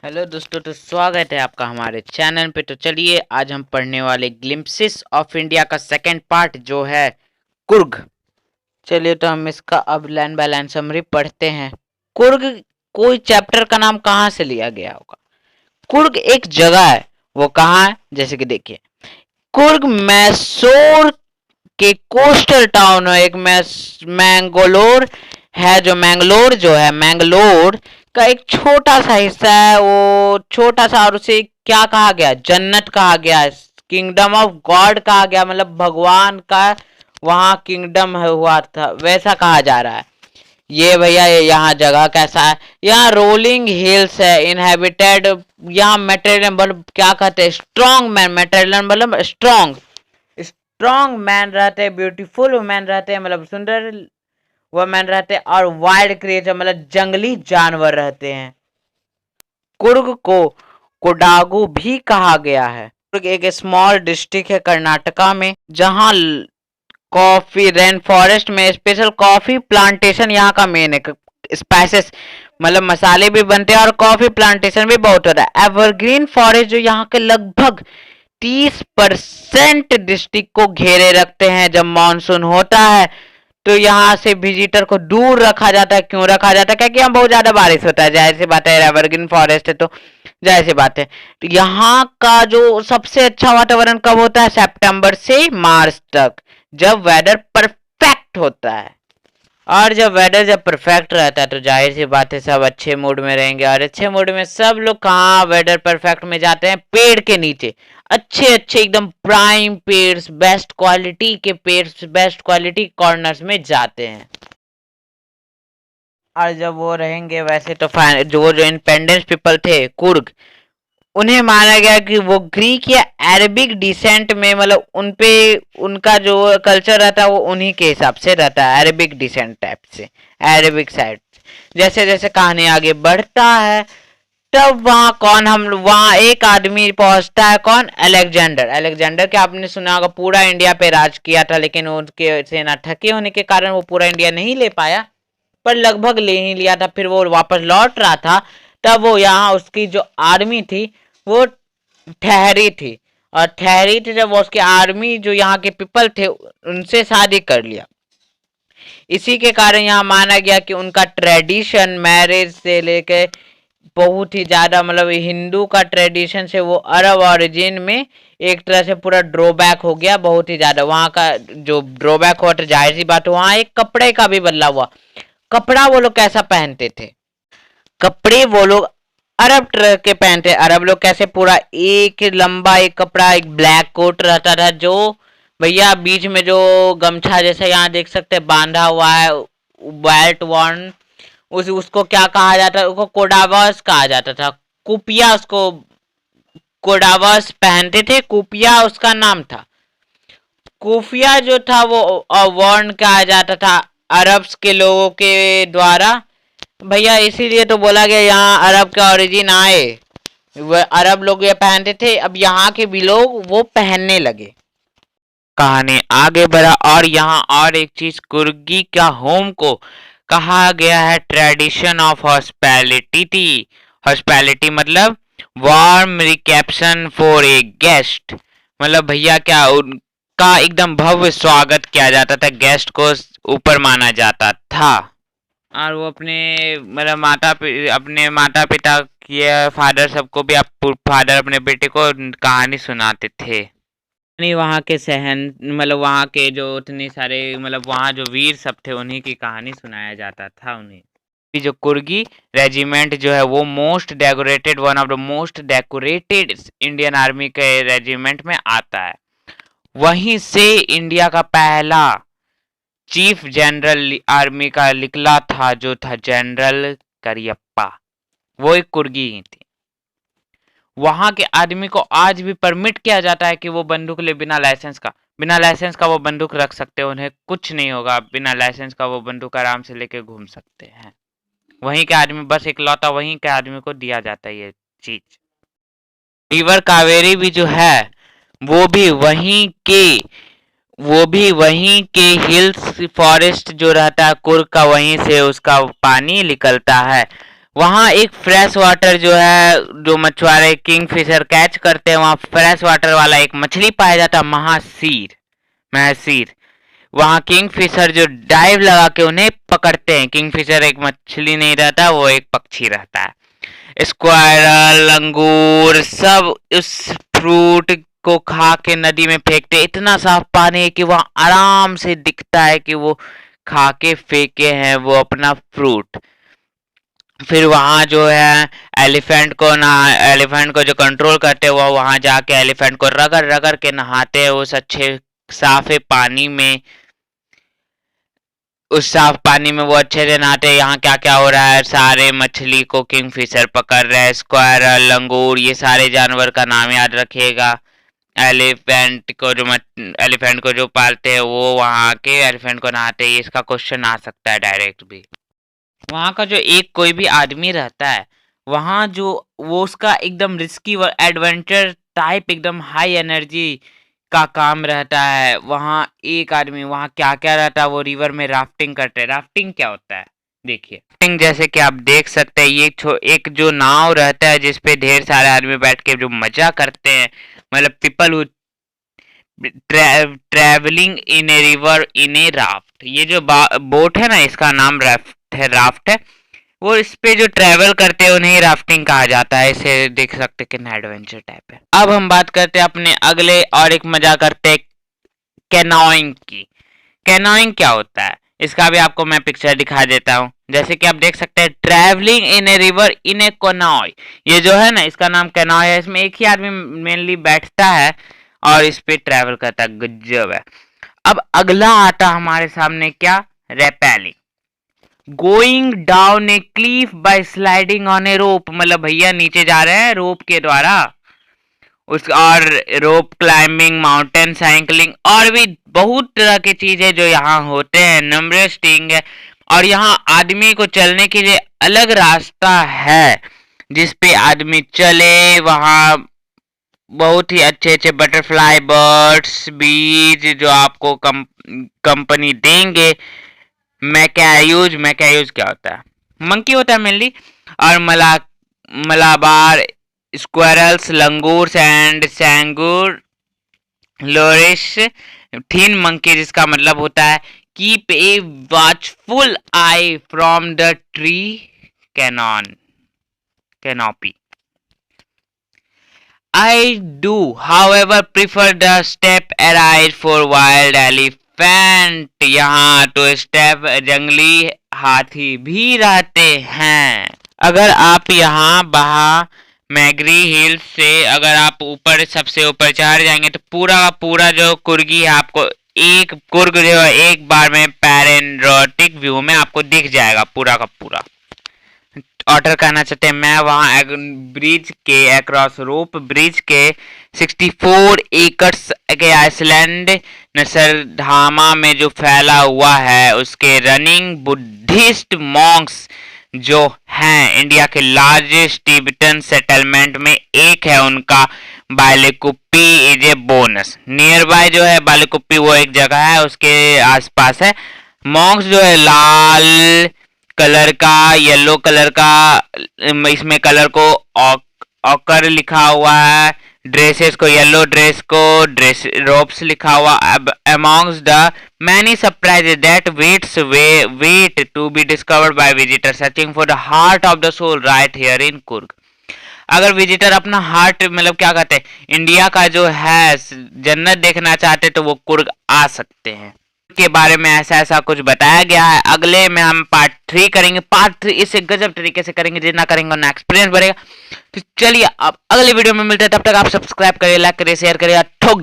Hello दोस्तों, तो स्वागत है आपका हमारे चैनल पे। तो चलिए आज हम पढ़ने वाले ग्लिम्पसेस ऑफ इंडिया का सेकंड पार्ट जो है कुर्ग। चलिए तो हम इसका अब लाइन बाय लाइन समरी पढ़ते हैं। कुर्ग कोई चैप्टर का नाम कहाँ से लिया गया होगा? कुर्ग एक जगह है, वो कहाँ है? जैसे कि देखिए, कुर्ग मैसूर के कोस्टल टाउन है। एक मैंगलोर है, जो मैंगलोर का एक छोटा सा हिस्सा है। वो छोटा सा, और उसे क्या कहा गया? जन्नत कहा गया, किंगडम ऑफ गॉड कहा गया, मतलब भगवान का वहां किंगडम हुआ था, वैसा कहा जा रहा है। ये भैया यहाँ जगह कैसा है? यहाँ रोलिंग हिल्स है, इनहेबिटेड। यहाँ मेटेरियल मतलब क्या कहते हैं? Strong man. मेटेरियल मतलब स्ट्रॉन्ग स्ट्रॉन्ग मैन रहते हैं, ब्यूटीफुल वुमेन रहते हैं, मतलब सुंदर वुमेन रहते हैं, और वाइल्ड क्रिएचर मतलब जंगली जानवर रहते हैं। कुर्ग को कोडागु भी कहा गया है। कुर्ग एक स्मॉल डिस्ट्रिक्ट है कर्नाटका में, जहाँ कॉफी रेन फॉरेस्ट में स्पेशल कॉफी प्लांटेशन यहाँ का मेन है। स्पाइसेस मतलब मसाले भी बनते हैं, और कॉफी प्लांटेशन भी बहुत होता है। एवरग्रीन फॉरेस्ट जो यहाँ के लगभग 30% डिस्ट्रिक्ट को घेरे रखते हैं। जब मानसून होता है तो यहाँ से विजिटर को दूर रखा जाता है। क्यों रखा जाता है? क्योंकि यहाँ बहुत ज्यादा बारिश होता है। जाहिर सी बात है, एवरग्रीन फॉरेस्ट है तो जाहिर सी बात है। तो यहाँ का जो सबसे अच्छा वातावरण कब होता है? सितंबर से मार्च तक, जब वेदर परफेक्ट होता है। और जब परफेक्ट रहता है तो जाहिर सी बात है सब अच्छे मूड में रहेंगे। और अच्छे मूड में सब लोग कहाँ वेदर परफेक्ट में जाते हैं? पेड़ के नीचे। अच्छे अच्छे एकदम प्राइम पेड़, बेस्ट क्वालिटी के पेड़, बेस्ट क्वालिटी कॉर्नर्स में जाते हैं। और जब वो रहेंगे वैसे तो जो जो इंडिपेंडेंस पीपल थे कुर्ग, उन्हें माना गया कि वो ग्रीक या अरबिक डिसेंट में, मतलब उनपे उनका जो कल्चर रहता है वो उन्हीं के हिसाब से रहता है, अरबिक डिसेंट टाइप से, अरबिक साइड। जैसे जैसे कहानी आगे बढ़ता है तब वहाँ एक आदमी पहुंचता है। कौन? अलेक्जेंडर। अलेक्जेंडर के आपने सुना होगा, पूरा इंडिया पे राज किया था, लेकिन उनके सेना थके होने के कारण वो पूरा इंडिया नहीं ले पाया, पर लगभग ले ही लिया था। फिर वो वापस लौट रहा था, तब वो यहाँ उसकी जो आर्मी थी वो ठहरी थी। और ठहरी थी जब वो उसकी आर्मी जो यहाँ के पीपल थे उनसे शादी कर लिया। इसी के कारण यहाँ माना गया कि उनका ट्रेडिशन मैरिज से लेके बहुत ही ज्यादा, मतलब हिंदू का ट्रेडिशन से वो अरब ओरिजिन में एक तरह से पूरा ड्रॉबैक हो गया, बहुत ही ज्यादा। वहाँ का जो ड्रॉबैक हुआ तो जाहिर सी बात, वहाँ एक कपड़े का भी बदलाव हुआ। कपड़ा वो लोग कैसा पहनते थे? कपड़े वो लोग अरब तरह के पहनते। अरब लोग कैसे? पूरा एक लंबा एक कपड़ा, एक ब्लैक कोट रहता था, जो भैया बीच में जो गमछा जैसे यहाँ देख सकते हैं बांधा हुआ है, बेल्ट वन, उसको क्या कहा जाता है? उसको कोडावस कहा जाता था। कुपिया उसको कोडावस पहनते थे, कुपिया उसका नाम था। कुफिया जो था वो वर्ण कहा जाता था अरब्स के लोगों के द्वारा। भैया इसीलिए तो बोला गया यहाँ अरब का ओरिजिन आए। वह अरब लोग ये पहनते थे, अब यहाँ के भी लोग वो पहनने लगे। कहानी आगे बढ़ा और यहाँ और एक चीज, कुर्गी का होम को कहा गया है ट्रेडिशन ऑफ हॉस्पिटैलिटी। हॉस्पिटैलिटी मतलब warm reception for a guest, मतलब भैया क्या उनका एकदम भव्य स्वागत किया जाता था, गेस्ट को ऊपर माना जाता था। और वो अपने मतलब अपने माता पिता के फादर सबको भी फादर अपने बेटे को कहानी सुनाते थे। नहीं, वहाँ के सहन मतलब वहाँ के जो उतने सारे मतलब वहाँ जो वीर सब थे उन्हीं की कहानी सुनाया जाता था उन्हें। जो कुर्गी रेजिमेंट जो है वो most decorated, one of the most decorated Indian army के रेजिमेंट में आता है। वहीं से इंडिया का पहला चीफ जनरल आर्मी का निकला था, जो था जनरल करियप्पा, वो एक कुर्गी ही थी। वहां के आदमी को आज भी परमिट किया जाता है कि वो बंदूक ले, बिना लाइसेंस का वो बंदूक रख सकते हैं, उन्हें कुछ नहीं होगा। बिना लाइसेंस का वो बंदूक आराम से लेके घूम सकते हैं। वहीं के आदमी, बस इकलौता वहीं के आदमी को दिया जाता है ये चीज। रिवर कावेरी भी जो है वो भी वहीं के हिल्स फॉरेस्ट जो रहता है कुर्ग का, वहीं से उसका पानी निकलता है। वहाँ एक फ्रेश वाटर जो है, जो मछुआरे किंग फिशर कैच करते हैं, वहाँ फ्रेश वाटर वाला एक मछली पाया जाता है, महासीर। महसीर। वहाँ किंग फिशर जो डाइव लगा के उन्हें पकड़ते हैं। किंग फिशर एक मछली नहीं रहता, वो एक पक्षी रहता है। स्क्वायरल, लंगूर सब उस फ्रूट को खा के नदी में फेंकते। इतना साफ पानी है कि वहाँ आराम से दिखता है कि वो खा के फेंके हैं वो अपना फ्रूट। फिर वहाँ जो है एलिफेंट को जो कंट्रोल करते हैं, वो वहाँ जाके एलिफेंट को रगड़ रगड़ के नहाते हैं उस अच्छे साफे पानी में। उस साफ पानी में वो अच्छे से नहाते हैं। यहाँ क्या क्या हो रहा है, सारे मछली को किंग फिशर पकड़ रहे हैं। स्क्वायरल, लंगूर, ये सारे जानवर का नाम याद रखिएगा। एलिफेंट को जो पालते हैं वो वहाँ के एलिफेंट को नहाते हैं। इसका क्वेश्चन आ सकता है डायरेक्ट भी। वहाँ का जो एक कोई भी आदमी रहता है, वहाँ जो वो उसका एकदम रिस्की व एडवेंचर टाइप एकदम हाई एनर्जी का काम रहता है। वहाँ एक आदमी वहाँ क्या क्या रहता है, वो रिवर में राफ्टिंग करते हैं। राफ्टिंग क्या होता है देखिए, राफ्टिंग जैसे कि आप देख सकते हैं, ये एक जो नाव रहता है जिसपे ढेर सारे आदमी बैठ के जो मजा करते हैं, मतलब people travelling in a river in A raft. ये जो बोट है ना, इसका नाम राफ्ट है। वो इस पे जो ट्रेवल करते हैं उन्हें राफ्टिंग कहा जाता है। इसे देख सकते कितना एडवेंचर टाइप है। अब हम बात करते हैं अपने अगले और एक मजा करते हैं कैनोइंग की। कैनोइंग क्या होता है इसका भी आपको मैं पिक्चर दिखा देता हूँ। जैसे कि आप देख सकते हैं, travelling in a river in ए कैनोय। ये जो है ना, इसका नाम कैनोय है। इसमें एक ही आदमी मेनली बैठता है और इस पे ट्रैवल करता है। गजब है। अब अगला आता हमारे सामने क्या, rappelling. Going down a cliff by sliding on a rope. मतलब भैया नीचे जा रहे हैं रोप के द्वारा। और रोप क्लाइंबिंग, माउंटेन साइकिलिंग और भी बहुत तरह की चीजें जो यहाँ होते हैं। नंबरस थिंग है। और यहाँ आदमी को चलने के लिए अलग रास्ता है जिसपे आदमी चले। वहाँ बहुत ही अच्छे अच्छे बटरफ्लाई, बर्ड्स, बीज जो आपको कंपनी देंगे। मैकैयूज क्या होता है, मंकी होता है मेनली। और मलाबार, स्क्वायरल्स, लंगूर्स एंड सैंगूर लोरिश थीन मंकी, जिसका मतलब होता है keep a watchful eye from the tree canopy. I do, however, prefer the step arise for wild elephant. यहाँ तो स्टेप जंगली हाथी भी रहते हैं। अगर आप यहाँ मैग्री हिल्स से अगर आप ऊपर सबसे ऊपर चढ़ जाएंगे तो पूरा का पूरा जो कुर्गी है, आपको एक कुर्ग जो है एक बार में पैनोरामिक व्यू में आपको दिख जाएगा पूरा का पूरा। ऑर्डर करना चाहते हैं मैं वहाँ ब्रिज के अक्रॉस रोप ब्रिज के 64 एकर्स के आइसलैंड नसरधामा में जो फैला हुआ है, उसके रनिंग बुद्धिस्ट मॉन्क्स जो हैं इंडिया के लार्जेस्ट टिबेटन सेटलमेंट में एक है उनका Balikuppi is a bonus. Nearby जो है बालिकुप्पी वो एक जगह है, उसके आसपास है। मॉन्क्स जो है लाल कलर का, येलो कलर का, इसमें कलर को ऑकर लिखा हुआ है। ड्रेसेस को येलो ड्रेस को ड्रेस रोप्स लिखा हुआ। Amongst the many surprises that wait to be discovered by visitor searching for the heart of the soul right here in Coorg. अगर विजिटर अपना हार्ट मतलब क्या कहते हैं इंडिया का जो है जन्नत देखना चाहते तो वो कुर्ग आ सकते हैं। के बारे में ऐसा कुछ बताया गया है। अगले में हम पार्ट 3 करेंगे। पार्ट 3 इसे गजब तरीके से करेंगे, जितना करेंगे उतना एक्सपीरियंस बढ़ेगा। तो चलिए अब अगले वीडियो में मिलते हैं, तब तक आप सब्सक्राइब करिए, लाइक करिए, शेयर करिए, ठोक